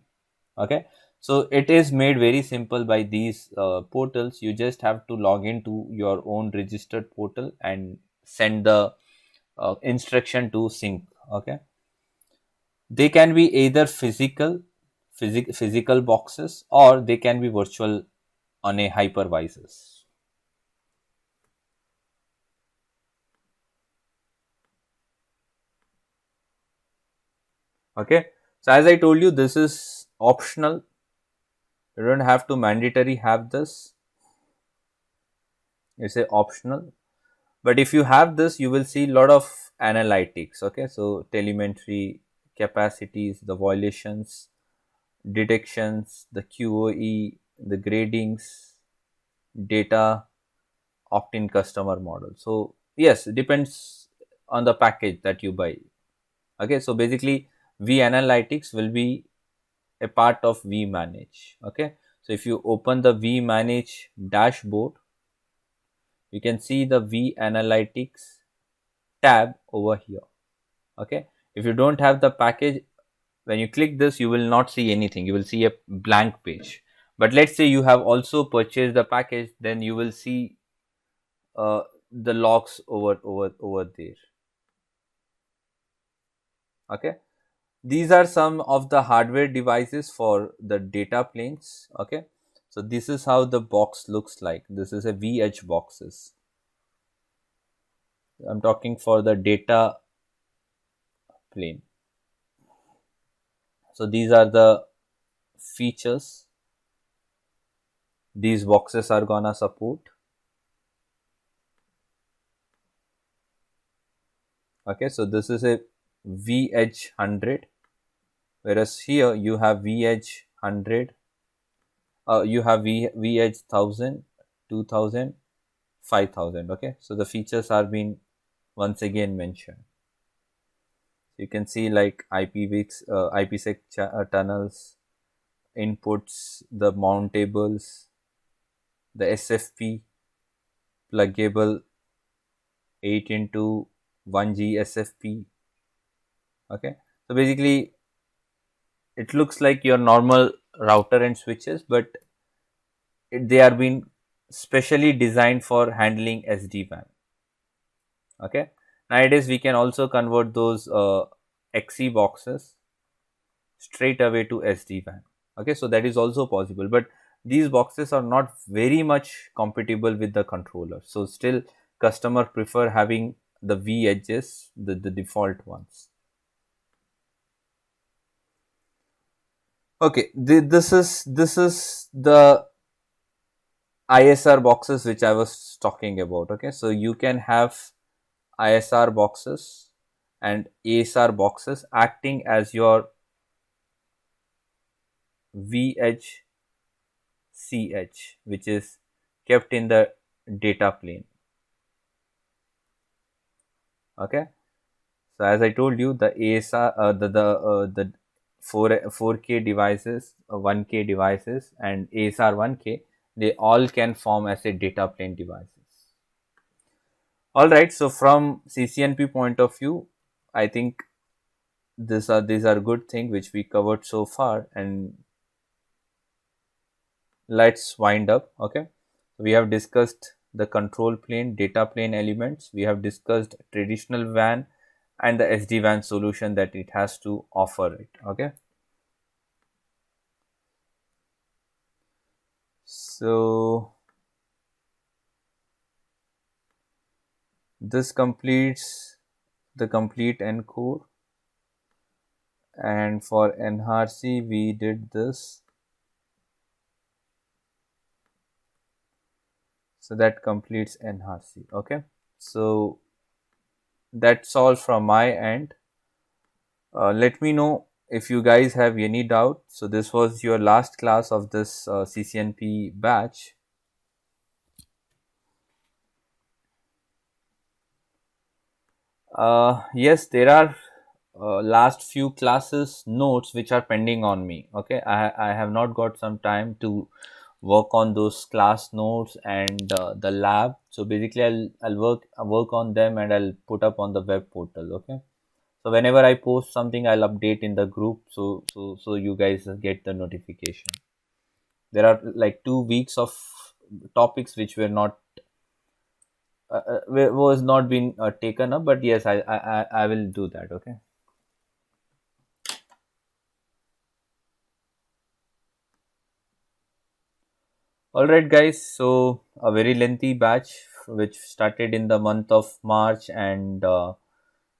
Okay, so it is made very simple by these portals. You just have to log into your own registered portal and send the instruction to sync. Okay, they can be either physical boxes or they can be virtual on a hypervisors. Okay, so as I told you, this is optional. You don't have to mandatory have this. It's a optional, but if you have this you will see a lot of analytics. Okay, so telemetry, capacities, the violations, detections, the QoE, the gradings, data, opt-in customer model. So yes, it depends on the package that you buy. Okay, so basically vAnalytics will be a part of vManage. Okay, so if you open the vManage dashboard, you can see the vAnalytics tab over here. Okay, if you don't have the package, when you click this you will not see anything, you will see a blank page. But let's say you have also purchased the package, then you will see the logs over there. Okay, these are some of the hardware devices for the data planes. Okay, so this is how the box looks like. This is a VH boxes. I'm talking for the data plane. So these are the features these boxes are gonna support. Okay, so this is a VH100, whereas here you have VH100, you have VH1000, 2000, 5000. Okay, so the features are being once again mentioned. You can see like IPsec tunnels, inputs, the mountables, the SFP, pluggable 8 into 1G SFP. Okay, so basically it looks like your normal router and switches, but they are being specially designed for handling SD-WAN. Okay, nowadays we can also convert those XE boxes straight away to SD-WAN. Okay, so that is also possible, but these boxes are not very much compatible with the controller. So still customer prefer having the V edges, the default ones. Okay, this is the ISR boxes which I was talking about. Okay, so you can have ISR boxes and ASR boxes acting as your VH CH, which is kept in the data plane. Okay, so as I told you, the ASR, the 4K devices, 1K devices, and ASR 1K, they all can form as a data plane devices. All right, so from CCNP point of view, I think these are good things which we covered so far, and let's wind up. Okay, we have discussed the control plane, data plane elements. We have discussed traditional WAN and the SD-WAN solution that it has to offer it. Okay, so this completes the complete Encor, and for Enarsi we did this. So that completes Enarsi. Okay, so that's all from my end. Let me know if you guys have any doubt. So this was your last class of this CCNP batch. Yes, there are last few classes notes which are pending on me. Okay, I have not got some time to work on those class notes and the lab. So basically I'll work on them and I'll put up on the web portal. Okay, so whenever I post something, I'll update in the group, so you guys get the notification. There are like 2 weeks of topics which were not was not being taken up, but yes, I will do that. Okay. All right, guys. So a very lengthy batch which started in the month of March and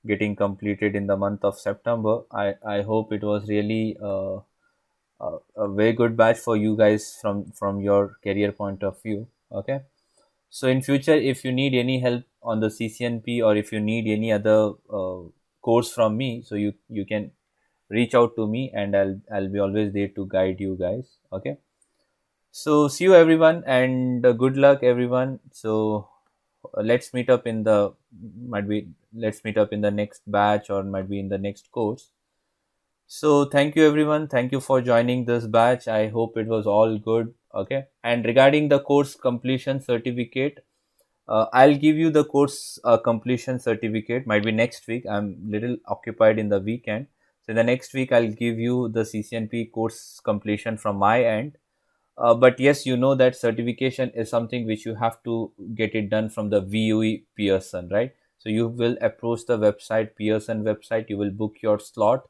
getting completed in the month of September. I hope it was really a very good batch for you guys from your career point of view. Okay. So in future, if you need any help on the CCNP or if you need any other course from me, so you can reach out to me and I'll be always there to guide you guys. Okay. So see you everyone and good luck everyone. So let's meet up in the let's meet up in the next batch or might be in the next course. So thank you everyone. Thank you for joining this batch. I hope it was all good. Okay. And regarding the course completion certificate, I'll give you the course completion certificate. Might be next week. I'm little occupied in the weekend. So the next week I'll give you the CCNP course completion from my end. But yes, you know that certification is something which you have to get it done from the VUE Pearson, right? So you will approach the website, Pearson website, you will book your slot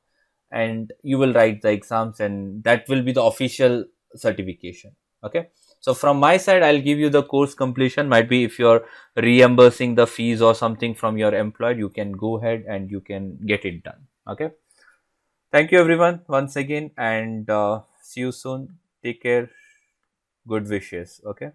and you will write the exams and that will be the official certification. Okay. So from my side, I'll give you the course completion. Might be if you're reimbursing the fees or something from your employer, you can go ahead and you can get it done. Okay. Thank you everyone once again and see you soon. Take care. Good wishes. Okay.